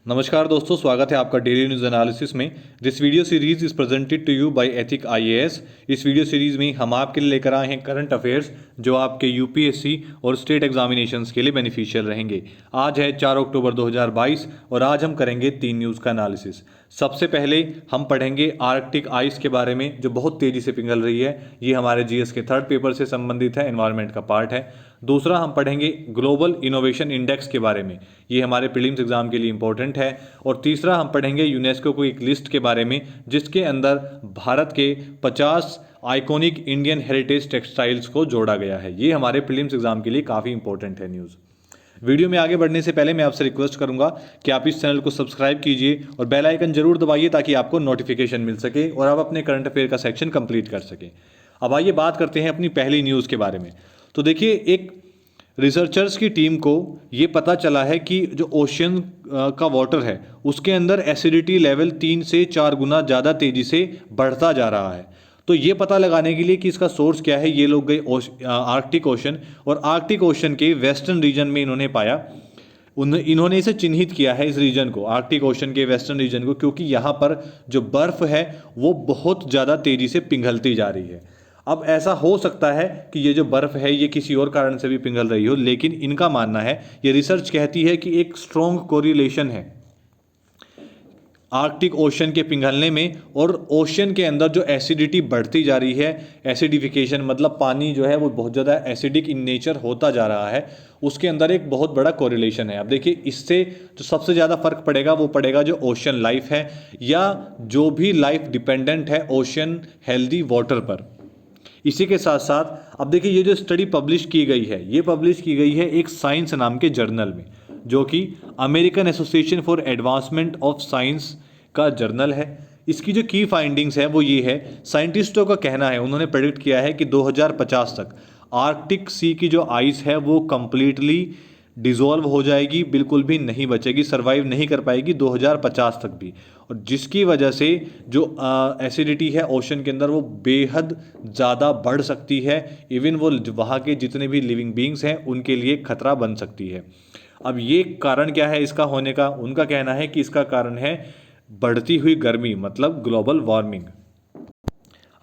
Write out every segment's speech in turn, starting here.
नमस्कार दोस्तों, स्वागत है आपका डेली न्यूज़ एनालिसिस में। This video series is presented to you by Ethic IAS. इस वीडियो सीरीज में हम आपके लिए लेकर आए हैं करंट अफेयर्स जो आपके यूपीएससी और स्टेट एग्जामिनेशंस के लिए बेनिफिशियल रहेंगे। आज है 4 अक्टूबर 2022 और आज हम करेंगे 3 न्यूज़ का एनालिसिस। सबसे पहले हम पढ़ेंगे आर्कटिक आइस के बारे में जो बहुत तेज़ी से पिघल रही है। ये हमारे जीएस के थर्ड पेपर से संबंधित है, एनवायरनमेंट का पार्ट है। दूसरा हम पढ़ेंगे ग्लोबल इनोवेशन इंडेक्स के बारे में, ये हमारे प्रीलिम्स एग्जाम के लिए इंपॉर्टेंट है। और तीसरा हम पढ़ेंगे यूनेस्को को एक लिस्ट के बारे में जिसके अंदर भारत के 50 आइकॉनिक इंडियन हेरिटेज टेक्सटाइल्स को जोड़ा गया है। ये हमारे प्रीलिम्स एग्जाम के लिए काफ़ी इंपॉर्टेंट है न्यूज़। वीडियो में आगे बढ़ने से पहले मैं आपसे रिक्वेस्ट करूंगा कि आप इस चैनल को सब्सक्राइब कीजिए और बेल आइकन जरूर दबाइए ताकि आपको नोटिफिकेशन मिल सके और आप अपने करंट अफेयर का सेक्शन कंप्लीट कर सकें। अब आइए बात करते हैं अपनी पहली न्यूज़ के बारे में। तो देखिए, एक रिसर्चर्स की टीम को ये पता चला है कि जो ओशियन का वाटर है उसके अंदर एसिडिटी लेवल 3 से 4 गुना ज़्यादा तेज़ी से बढ़ता जा रहा है। तो ये पता लगाने के लिए कि इसका सोर्स क्या है, ये लोग गए आर्कटिक ओशन और आर्कटिक ओशन के वेस्टर्न रीजन में इन्होंने पाया। इन्होंने इसे चिन्हित किया है, इस रीजन को, आर्कटिक ओशन के वेस्टर्न रीजन को, क्योंकि यहाँ पर जो बर्फ़ है वो बहुत ज़्यादा तेज़ी से पिघलती जा रही है। अब ऐसा हो सकता है कि ये जो बर्फ़ है ये किसी और कारण से भी पिघल रही हो, लेकिन इनका मानना है, ये रिसर्च कहती है कि एक स्ट्रॉन्ग कोरिलेशन है आर्कटिक ओशन के पिघलने में और ओशन के अंदर जो एसिडिटी बढ़ती जा रही है। एसिडिफिकेशन मतलब पानी जो है वो बहुत ज़्यादा एसिडिक इन नेचर होता जा रहा है, उसके अंदर एक बहुत बड़ा कोरिलेशन है। अब देखिए, इससे जो सबसे ज़्यादा फर्क पड़ेगा वो पड़ेगा जो ओशन लाइफ है या जो भी लाइफ डिपेंडेंट है ओशन हेल्दी वाटर पर। इसी के साथ साथ अब देखिए, ये जो स्टडी पब्लिश की गई है ये पब्लिश की गई है एक साइंस नाम के जर्नल में, जो कि American association for advancement of science का जर्नल है। इसकी जो की फाइंडिंग्स है वो ये है, साइंटिस्टों का कहना है, उन्होंने प्रेडिक्ट किया है कि 2050 तक आर्कटिक सी की जो आइस है वो कंप्लीटली डिज़ोल्व हो जाएगी, बिल्कुल भी नहीं बचेगी, सर्वाइव नहीं कर पाएगी 2050 तक भी। और जिसकी वजह से जो एसिडिटी है ओशन के अंदर वो बेहद ज़्यादा बढ़ सकती है। इवन वो वहाँ के जितने भी लिविंग बींग्स हैं उनके लिए खतरा बन सकती है। अब ये कारण क्या है इसका होने का, उनका कहना है कि इसका कारण है बढ़ती हुई गर्मी, मतलब ग्लोबल वार्मिंग।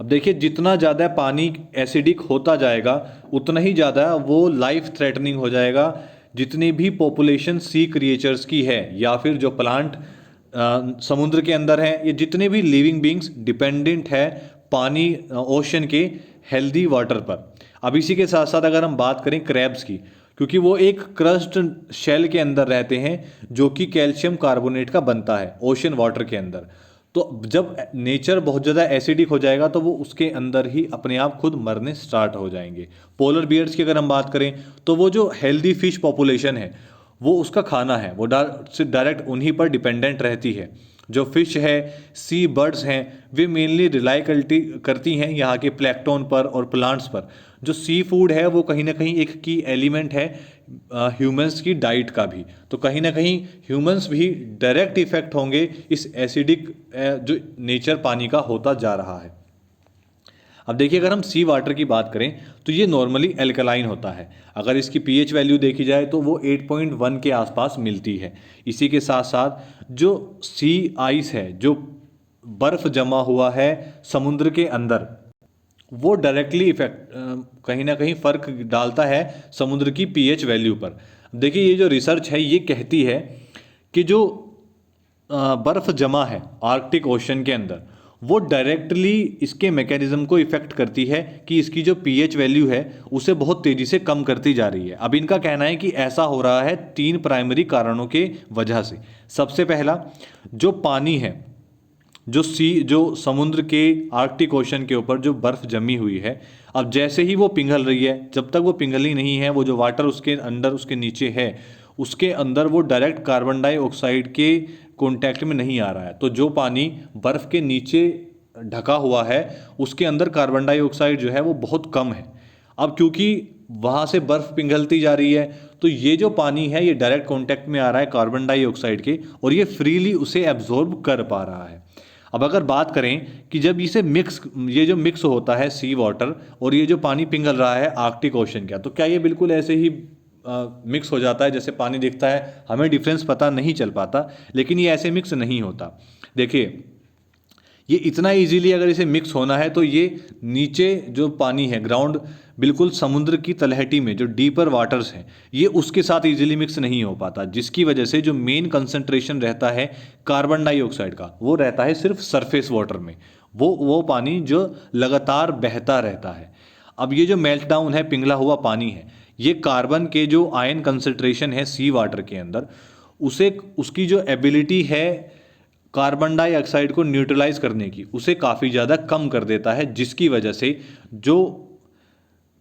अब देखिए, जितना ज़्यादा पानी एसिडिक होता जाएगा उतना ही ज़्यादा वो लाइफ थ्रेटनिंग हो जाएगा। जितनी भी पॉपुलेशन सी क्रिएचर्स की है या फिर जो प्लांट समुद्र के अंदर हैं, ये जितने भी लिविंग बींग्स डिपेंडेंट है पानी ओशन के हेल्दी वाटर पर। अब इसी के साथ साथ अगर हम बात करें क्रैब्स की, क्योंकि वो एक क्रस्ट शेल के अंदर रहते हैं जो कि कैल्शियम कार्बोनेट का बनता है ओशन वाटर के अंदर। तो जब नेचर बहुत ज़्यादा एसिडिक हो जाएगा तो वो उसके अंदर ही अपने आप खुद मरने स्टार्ट हो जाएंगे। पोलर बियर्स की अगर हम बात करें तो वो जो हेल्दी फिश पॉपुलेशन है वो उसका खाना है, वो डायरेक्ट उन्हीं पर डिपेंडेंट रहती है। जो फिश है, सी बर्ड्स हैं, वे मेनली रिलाई करती हैं यहाँ के प्लैंक्टन पर और प्लांट्स पर। जो सी फूड है वो कहीं ना कहीं एक की एलिमेंट है ह्यूमंस की डाइट का भी। तो कहीं ना कहीं ह्यूमंस भी डायरेक्ट इफेक्ट होंगे इस एसिडिक जो नेचर पानी का होता जा रहा है। अब देखिए, अगर हम सी वाटर की बात करें तो ये नॉर्मली एल्कलाइन होता है। अगर इसकी पीएच वैल्यू देखी जाए तो वो 8.1 के आसपास मिलती है। इसी के साथ साथ जो सी आइस है, जो बर्फ़ जमा हुआ है समुद्र के अंदर, वो डायरेक्टली इफेक्ट कहीं ना कहीं फ़र्क डालता है समुद्र की पीएच वैल्यू पर। देखिए, ये जो रिसर्च है ये कहती है कि जो बर्फ़ जमा है आर्कटिक ओशन के अंदर वो डायरेक्टली इसके मैकेनिज्म को इफेक्ट करती है कि इसकी जो पीएच वैल्यू है उसे बहुत तेज़ी से कम करती जा रही है। अब इनका कहना है कि ऐसा हो रहा है 3 प्राइमरी कारणों के वजह से। सबसे पहला, जो पानी है, जो समुद्र के आर्कटिक ओशन के ऊपर जो बर्फ़ जमी हुई है, अब जैसे ही वो पिघल रही है, जब तक वो पिघली नहीं है, वो जो वाटर उसके अंदर उसके नीचे है उसके अंदर वो डायरेक्ट कार्बन डाइऑक्साइड के कांटेक्ट में नहीं आ रहा है। तो जो पानी बर्फ़ के नीचे ढका हुआ है उसके अंदर कार्बन डाइऑक्साइड जो है वो बहुत कम है। अब क्योंकि वहाँ से बर्फ़ पिघलती जा रही है तो ये जो पानी है ये डायरेक्ट कांटेक्ट में आ रहा है कार्बन डाइऑक्साइड के और ये फ्रीली उसे एब्जॉर्ब कर पा रहा है। अब अगर बात करें कि जब इसे ये जो मिक्स होता है सी वाटर और ये जो पानी पिघल रहा है आर्कटिक ओशन का, तो क्या ये बिल्कुल ऐसे ही मिक्स हो जाता है, जैसे पानी दिखता है, हमें डिफरेंस पता नहीं चल पाता, लेकिन ये ऐसे मिक्स नहीं होता। देखिए, ये इतना इजीली अगर इसे मिक्स होना है तो ये नीचे जो पानी है, ग्राउंड, बिल्कुल समुद्र की तलहटी में जो डीपर वाटर्स हैं, ये उसके साथ इजीली मिक्स नहीं हो पाता, जिसकी वजह से जो मेन कंसंट्रेशन रहता है कार्बन डाइऑक्साइड का, वो रहता है सिर्फ सरफेस वाटर में, वो पानी जो लगातार बहता रहता है। अब ये जो मेल्ट डाउन है, पिघला हुआ पानी है, ये कार्बन के जो आयन कंसंट्रेशन है सी वाटर के अंदर, उसे, उसकी जो एबिलिटी है कार्बन डाइऑक्साइड को न्यूट्रलाइज करने की, उसे काफ़ी ज़्यादा कम कर देता है, जिसकी वजह से जो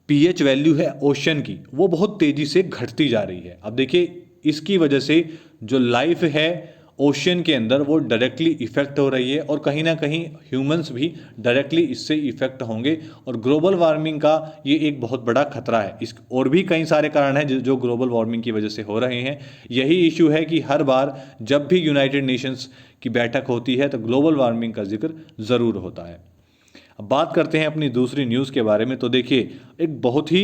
पीएच वैल्यू है ओशन की, वो बहुत तेज़ी से घटती जा रही है। अब देखिए, इसकी वजह से जो लाइफ है ओशन के अंदर वो डायरेक्टली इफ़ेक्ट हो रही है, और कहीं ना कहीं ह्यूमंस भी डायरेक्टली इससे इफ़ेक्ट होंगे, और ग्लोबल वार्मिंग का ये एक बहुत बड़ा खतरा है। इस और भी कई सारे कारण हैं जो ग्लोबल वार्मिंग की वजह से हो रहे हैं। यही इशू है कि हर बार जब भी यूनाइटेड नेशंस की बैठक होती है तो ग्लोबल वार्मिंग का जिक्र ज़रूर होता है। अब बात करते हैं अपनी दूसरी न्यूज़ के बारे में। तो देखिए, एक बहुत ही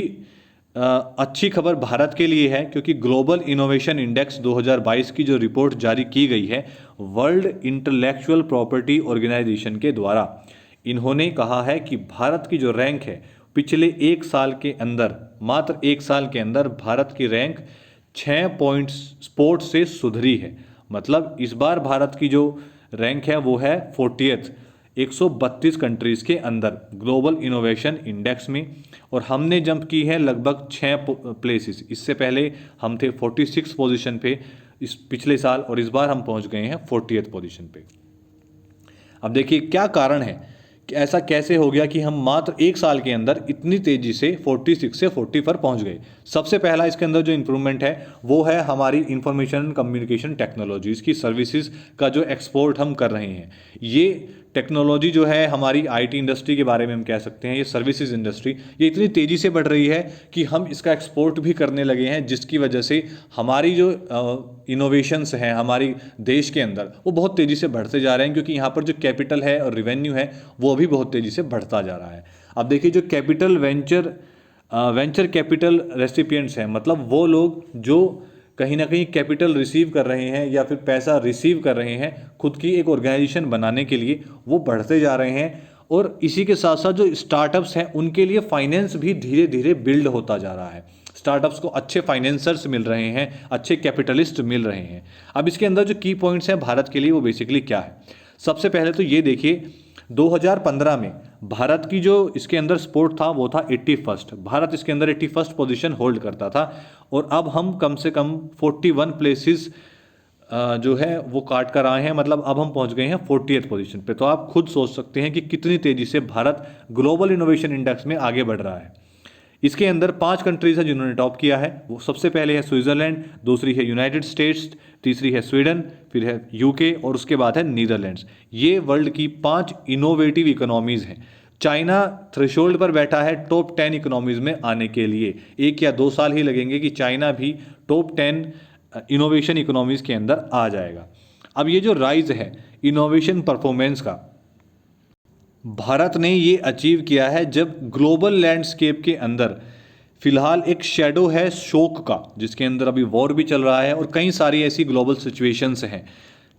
अच्छी खबर भारत के लिए है, क्योंकि ग्लोबल इनोवेशन इंडेक्स 2022 की जो रिपोर्ट जारी की गई है वर्ल्ड इंटेलेक्चुअल प्रॉपर्टी ऑर्गेनाइजेशन के द्वारा, इन्होंने कहा है कि भारत की जो रैंक है पिछले एक साल के अंदर, मात्र एक साल के अंदर भारत की रैंक 6 पॉइंट्स स्पोर्ट से सुधरी है। मतलब इस बार भारत की जो रैंक है वो है 40th, 132 कंट्रीज़ के अंदर ग्लोबल इनोवेशन इंडेक्स में, और हमने जंप की है लगभग 6 प्लेसेस। इससे पहले हम थे 46 पोजीशन पे इस पिछले साल, और इस बार हम पहुंच गए हैं 40th पोजीशन पे। अब देखिए क्या कारण है कि ऐसा कैसे हो गया कि हम मात्र एक साल के अंदर इतनी तेज़ी से 46 से 40 पर पहुंच गए। सबसे पहला इसके अंदर जो इम्प्रूवमेंट है वो है हमारी इंफॉर्मेशन एंड कम्युनिकेशन टेक्नोलॉजीज़ की सर्विसेज का जो एक्सपोर्ट हम कर रहे हैं। ये टेक्नोलॉजी जो है हमारी आईटी इंडस्ट्री के बारे में हम कह सकते हैं, ये सर्विसेज इंडस्ट्री, ये इतनी तेज़ी से बढ़ रही है कि हम इसका एक्सपोर्ट भी करने लगे हैं, जिसकी वजह से हमारी जो इनोवेशंस हैं हमारी देश के अंदर वो बहुत तेज़ी से बढ़ते जा रहे हैं, क्योंकि यहाँ पर जो कैपिटल है और रिवेन्यू है वो भी बहुत तेज़ी से बढ़ता जा रहा है। अब देखिए, जो कैपिटल वेंचर कैपिटल रेसिपिएंट्स हैं, मतलब वो लोग जो कहीं ना कहीं कैपिटल रिसीव कर रहे हैं या फिर पैसा रिसीव कर रहे हैं खुद की एक ऑर्गेनाइजेशन बनाने के लिए, वो बढ़ते जा रहे हैं। और इसी के साथ साथ जो स्टार्टअप्स हैं उनके लिए फाइनेंस भी धीरे धीरे बिल्ड होता जा रहा है। स्टार्टअप्स को अच्छे फाइनेंसर्स मिल रहे हैं, अच्छे कैपिटलिस्ट मिल रहे हैं। अब इसके अंदर जो की पॉइंट्स हैं भारत के लिए वो बेसिकली क्या है, सबसे पहले तो ये देखिए 2015 में भारत की जो इसके अंदर स्पोर्ट था वो था 81st, भारत इसके अंदर 81st पोजीशन होल्ड करता था, और अब हम कम से कम 41 प्लेसेस जो है वो काट कर आए हैं, मतलब अब हम पहुंच गए हैं 40th पोजीशन पे। तो आप खुद सोच सकते हैं कि कितनी तेज़ी से भारत ग्लोबल इनोवेशन इंडेक्स में आगे बढ़ रहा है। इसके अंदर 5 कंट्रीज हैं जिन्होंने टॉप किया है। वो सबसे पहले है स्विट्ज़रलैंड, दूसरी है यूनाइटेड स्टेट्स, तीसरी है स्वीडन, फिर है यूके, और उसके बाद है नीदरलैंड्स। ये वर्ल्ड की 5 इनोवेटिव इकोनॉमीज़ हैं। चाइना थ्रेशोल्ड पर बैठा है टॉप 10 इकोनॉमीज़ में आने के लिए। 1 या 2 साल ही लगेंगे कि चाइना भी टॉप 10 इनोवेशन इकोनॉमीज़ के अंदर आ जाएगा। अब ये जो राइज है इनोवेशन परफॉर्मेंस का, भारत ने ये अचीव किया है जब ग्लोबल लैंडस्केप के अंदर फिलहाल एक शेडो है शोक का, जिसके अंदर अभी वॉर भी चल रहा है और कई सारी ऐसी ग्लोबल सिचुएशंस हैं।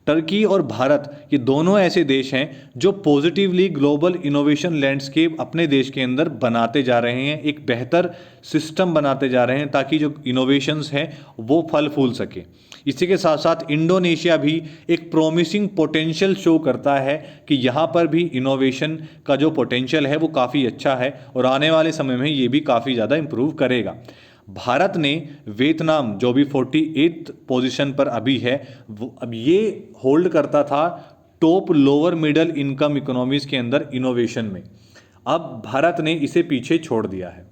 टर्की और भारत ये दोनों ऐसे देश हैं जो पॉजिटिवली ग्लोबल इनोवेशन लैंडस्केप अपने देश के अंदर बनाते जा रहे हैं, एक बेहतर सिस्टम बनाते जा रहे हैं ताकि जो इनोवेशंस हैं वो फल फूल सके। इसी के साथ साथ इंडोनेशिया भी एक प्रॉमिसिंग पोटेंशियल शो करता है कि यहाँ पर भी इनोवेशन का जो पोटेंशियल है वो काफ़ी अच्छा है और आने वाले समय में ये भी काफ़ी ज़्यादा इम्प्रूव करेगा। भारत ने वियतनाम जो भी 48th पोजीशन पर अभी है, वो अब ये होल्ड करता था top lower middle income economies के अंदर इनोवेशन में। अब भारत ने इसे पीछे छोड़ दिया है।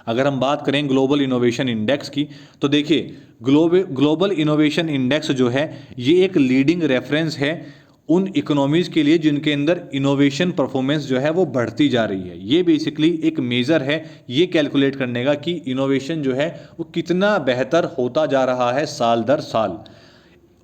अगर हम बात करें ग्लोबल इनोवेशन इंडेक्स की, तो देखिए ग्लोबल इनोवेशन इंडेक्स जो है ये एक लीडिंग रेफरेंस है उन इकोनॉमीज़ के लिए जिनके अंदर इनोवेशन परफॉर्मेंस जो है वो बढ़ती जा रही है। ये बेसिकली एक मेज़र है ये कैलकुलेट करने का कि इनोवेशन जो है वो कितना बेहतर होता जा रहा है साल दर साल।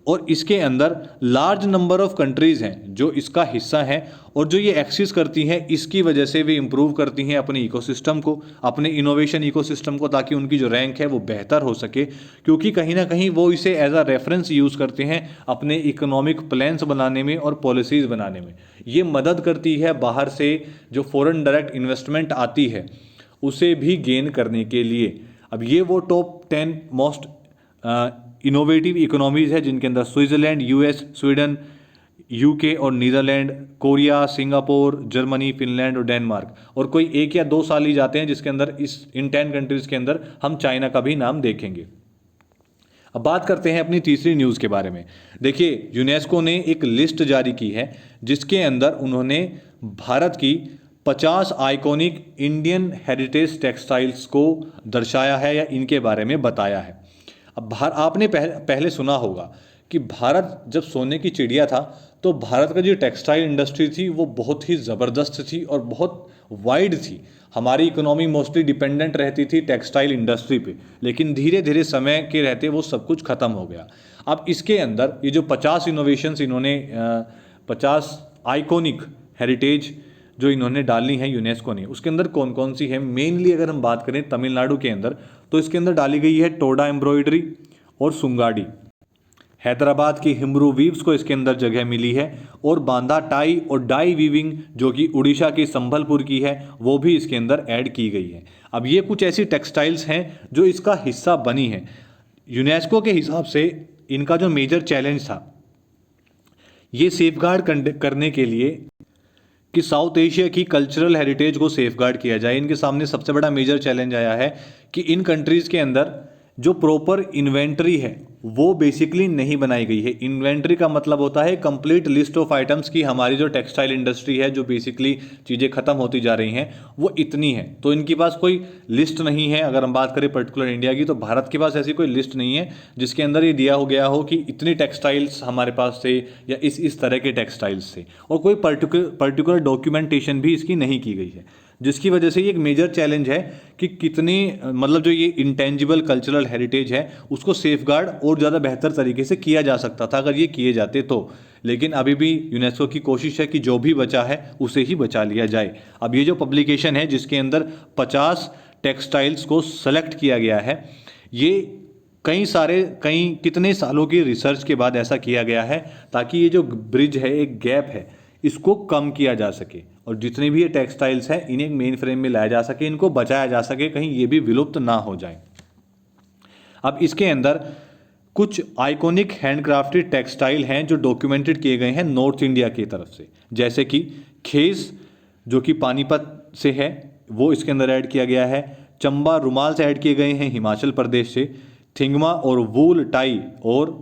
और इसके अंदर लार्ज नंबर ऑफ कंट्रीज़ हैं जो इसका हिस्सा हैं, और जो ये एक्सेस करती हैं इसकी वजह से वे इम्प्रूव करती हैं अपने इकोसिस्टम को, अपने इनोवेशन इकोसिस्टम को, ताकि उनकी जो रैंक है वो बेहतर हो सके, क्योंकि कहीं ना कहीं वो इसे एज अ रेफरेंस यूज़ करते हैं अपने इकोनॉमिक प्लान्स बनाने में और पॉलिसीज़ बनाने में। ये मदद करती है बाहर से जो फॉरेन डायरेक्ट इन्वेस्टमेंट आती है उसे भी गेन करने के लिए। अब ये वो टॉप 10 मोस्ट इनोवेटिव इकोनॉमीज़ है जिनके अंदर स्विट्ज़रलैंड, यूएस, स्वीडन, यूके और Netherland, Korea, Singapore, Germany, Finland और डेनमार्क, और कोई 1 या 2 साल ही जाते हैं जिसके अंदर इन 10 कंट्रीज़ के अंदर हम चाइना का भी नाम देखेंगे। अब बात करते हैं अपनी तीसरी न्यूज़ के बारे में। देखिए, यूनेस्को ने एक लिस्ट जारी की है जिसके अंदर उन्होंने भारत की 50 आइकॉनिक इंडियन हेरिटेज टेक्सटाइल्स को दर्शाया है या इनके बारे में बताया है। अब आपने पहले सुना होगा कि भारत जब सोने की चिड़िया था तो भारत का जो टेक्सटाइल इंडस्ट्री थी वो बहुत ही ज़बरदस्त थी और बहुत वाइड थी। हमारी इकोनॉमी मोस्टली डिपेंडेंट रहती थी टेक्सटाइल इंडस्ट्री पे, लेकिन धीरे धीरे समय के रहते वो सब कुछ ख़त्म हो गया। अब इसके अंदर ये जो 50 इनोवेशंस इन्होंने 50 आइकॉनिक हेरिटेज जो इन्होंने डाली हैं यूनेस्को ने, उसके अंदर कौन कौन सी है। मेनली अगर हम बात करें तमिलनाडु के अंदर तो इसके अंदर डाली गई है टोडा एम्ब्रॉयडरी और सुंगाड़ी। हैदराबाद की हिमरू वीव्स को इसके अंदर जगह मिली है, और बांदा टाई और डाई वीविंग जो कि उड़ीसा की संबलपुर की है वो भी इसके अंदर ऐड की गई है। अब ये कुछ ऐसी टेक्सटाइल्स हैं जो इसका हिस्सा बनी है। यूनेस्को के हिसाब से इनका जो मेजर चैलेंज था ये सेफगार्ड करने के लिए कि साउथ एशिया की कल्चरल हेरिटेज को सेफगार्ड किया जाए। इनके सामने सबसे बड़ा मेजर चैलेंज आया है कि इन कंट्रीज़ के अंदर जो प्रॉपर इन्वेंट्री है वो बेसिकली नहीं बनाई गई है। इन्वेंट्री का मतलब होता है कंप्लीट लिस्ट ऑफ आइटम्स की हमारी जो टेक्सटाइल इंडस्ट्री है जो बेसिकली चीज़ें ख़त्म होती जा रही हैं वो इतनी है, तो इनके पास कोई लिस्ट नहीं है। अगर हम बात करें पर्टिकुलर इंडिया की तो भारत के पास ऐसी कोई लिस्ट नहीं है जिसके अंदर ये दिया हो गया हो कि इतनी टेक्सटाइल्स हमारे पास थे या इस तरह के टेक्सटाइल्स थे, और कोई पर्टिकुलर डॉक्यूमेंटेशन भी इसकी नहीं की गई है, जिसकी वजह से ये एक मेजर चैलेंज है कि कितनी मतलब जो ये इंटेंजिबल कल्चरल हेरिटेज है उसको सेफगार्ड और ज़्यादा बेहतर तरीके से किया जा सकता था अगर ये किए जाते तो। लेकिन अभी भी यूनेस्को की कोशिश है कि जो भी बचा है उसे ही बचा लिया जाए। अब ये जो पब्लिकेशन है जिसके अंदर 50 टेक्सटाइल्स को सेलेक्ट किया गया है, ये कई कितने सालों की रिसर्च के बाद ऐसा किया गया है ताकि ये जो ब्रिज है, एक गैप है, इसको कम किया जा सके और जितने भी ये टेक्सटाइल्स हैं इन्हें मेन फ्रेम में लाया जा सके, इनको बचाया जा सके, कहीं ये भी विलुप्त ना हो जाए। अब इसके अंदर कुछ आइकॉनिक हैंडक्राफ्टेड टेक्सटाइल हैं जो डॉक्यूमेंटेड किए गए हैं नॉर्थ इंडिया की तरफ से, जैसे कि खेस जो कि पानीपत से है वो इसके अंदर ऐड किया गया है। चंबा रुमाल से ऐड किए गए हैं हिमाचल प्रदेश से। थिंगमा और वूल टाई और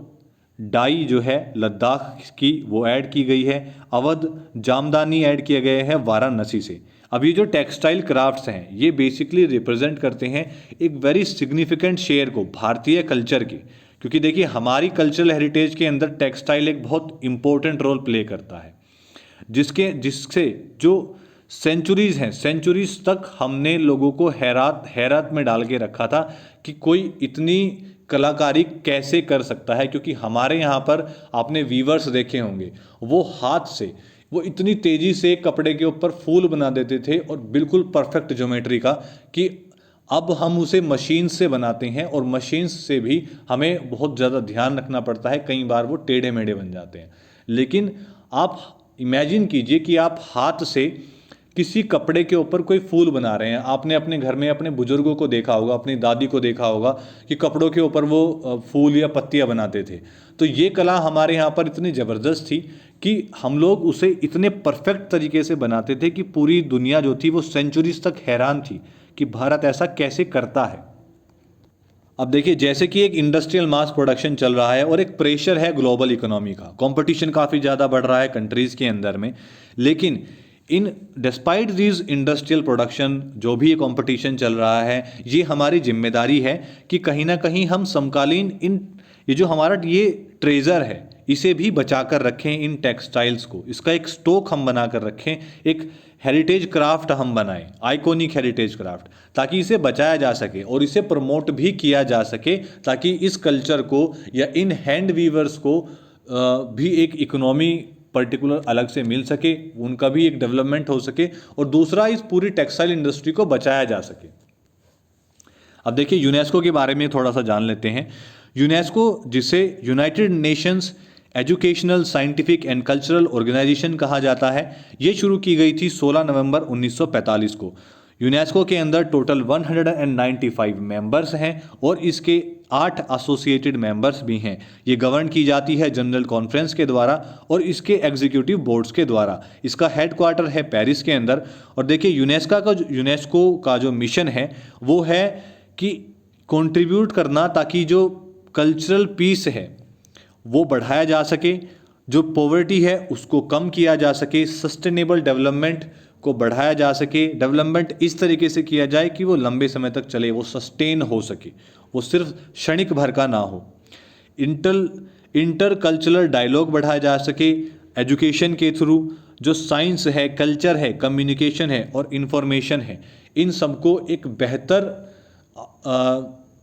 डाई जो है लद्दाख की वो ऐड की गई है। अवध जामदानी ऐड किए गए हैं वाराणसी से। अब ये जो टेक्सटाइल क्राफ्ट्स हैं ये बेसिकली रिप्रेजेंट करते हैं एक वेरी सिग्निफिकेंट शेयर को भारतीय कल्चर के, क्योंकि देखिए हमारी कल्चरल हेरिटेज के अंदर टेक्सटाइल एक बहुत इंपॉर्टेंट रोल प्ले करता है, जिससे जो सेंचुरीज तक हमने लोगों को हैरत में डाल के रखा था कि कोई इतनी कलाकारी कैसे कर सकता है, क्योंकि हमारे यहाँ पर आपने वीवर्स देखे होंगे वो हाथ से वो इतनी तेज़ी से कपड़े के ऊपर फूल बना देते थे और बिल्कुल परफेक्ट ज्योमेट्री का, कि अब हम उसे मशीन से बनाते हैं और मशीन से भी हमें बहुत ज़्यादा ध्यान रखना पड़ता है, कई बार वो टेढ़े मेढ़े बन जाते हैं। लेकिन आप इमेजिन कीजिए कि आप हाथ से किसी कपड़े के ऊपर कोई फूल बना रहे हैं। आपने अपने घर में अपने बुजुर्गों को देखा होगा, अपनी दादी को देखा होगा कि कपड़ों के ऊपर वो फूल या पत्तियां बनाते थे। तो ये कला हमारे यहाँ पर इतनी ज़बरदस्त थी कि हम लोग उसे इतने परफेक्ट तरीके से बनाते थे कि पूरी दुनिया जो थी वो सेंचुरीज तक हैरान थी कि भारत ऐसा कैसे करता है। अब देखिए जैसे कि एक इंडस्ट्रियल मास प्रोडक्शन चल रहा है और एक प्रेशर है ग्लोबल इकोनॉमी का, कंपटीशन काफ़ी ज़्यादा बढ़ रहा है कंट्रीज़ के अंदर में, लेकिन इन डिस्पाइट दीज इंडस्ट्रियल प्रोडक्शन जो भी ये कंपटीशन चल रहा है ये हमारी जिम्मेदारी है कि कहीं ना कहीं हम समकालीन ये जो हमारा ये ट्रेजर है इसे भी बचा कर रखें, इन टेक्सटाइल्स को, इसका एक स्टॉक हम बना कर रखें, एक हेरिटेज क्राफ्ट हम बनाएं, आइकॉनिक हेरिटेज क्राफ्ट, ताकि इसे बचाया जा सके और इसे प्रमोट भी किया जा सके, ताकि इस कल्चर को या इन हैंड वीवर्स को भी एक इकोनॉमी पर्टिकुलर अलग से मिल सके, उनका भी एक डेवलपमेंट हो सके, और दूसरा इस पूरी टेक्सटाइल इंडस्ट्री को बचाया जा सके। अब देखिए यूनेस्को के बारे में थोड़ा सा जान लेते हैं। यूनेस्को, जिसे United Nations Educational, Scientific and Cultural Organization कहा जाता है, ये शुरू की गई थी 16 नवंबर 1945 को। यूनेस्को के अंदर टोटल 195 मेंबर्स हैं और इसके 8 एसोसिएटेड मेंबर्स भी हैं। ये गवर्न की जाती है जनरल कॉन्फ्रेंस के द्वारा और इसके एग्जीक्यूटिव बोर्ड्स के द्वारा। इसका हेडक्वार्टर है पेरिस के अंदर। और देखिए यूनेस्को का जो मिशन है वो है कि कंट्रीब्यूट करना, ताकि जो कल्चरल पीस है वो बढ़ाया जा सके, जो पॉवर्टी है उसको कम किया जा सके, सस्टेनेबल डेवलपमेंट को बढ़ाया जा सके। डेवलपमेंट इस तरीके से किया जाए कि वो लंबे समय तक चले, वो सस्टेन हो सके, वो सिर्फ क्षणिक भर का ना हो। इंटर कल्चरल डायलॉग बढ़ाया जा सके एजुकेशन के थ्रू। जो साइंस है, कल्चर है, कम्युनिकेशन है और इंफॉर्मेशन है, इन सबको एक बेहतर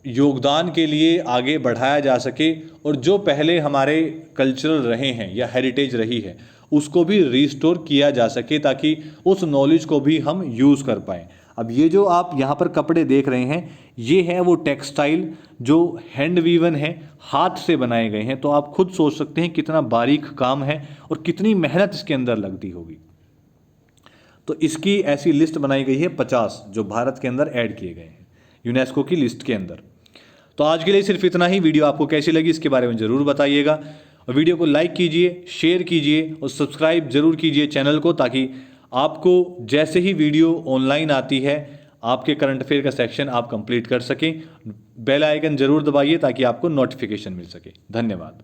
योगदान के लिए आगे बढ़ाया जा सके, और जो पहले हमारे कल्चरल रहे हैं या हेरिटेज रही है उसको भी रिस्टोर किया जा सके, ताकि उस नॉलेज को भी हम यूज़ कर पाएँ। अब ये जो आप यहाँ पर कपड़े देख रहे हैं, ये है वो टेक्सटाइल जो हैंड वीवन है, हाथ से बनाए गए हैं। तो आप खुद सोच सकते हैं कितना बारीक काम है और कितनी मेहनत इसके अंदर लगती होगी। तो इसकी ऐसी लिस्ट बनाई गई है 50 जो भारत के अंदर ऐड किए गए हैं यूनेस्को की लिस्ट के अंदर। तो आज के लिए सिर्फ इतना ही। वीडियो आपको कैसी लगी इसके बारे में ज़रूर बताइएगा, और वीडियो को लाइक कीजिए, शेयर कीजिए और सब्सक्राइब ज़रूर कीजिए चैनल को, ताकि आपको जैसे ही वीडियो ऑनलाइन आती है, आपके करंट अफेयर का सेक्शन आप कंप्लीट कर सकें। बेल आइकन ज़रूर दबाइए ताकि आपको नोटिफिकेशन मिल सके। धन्यवाद।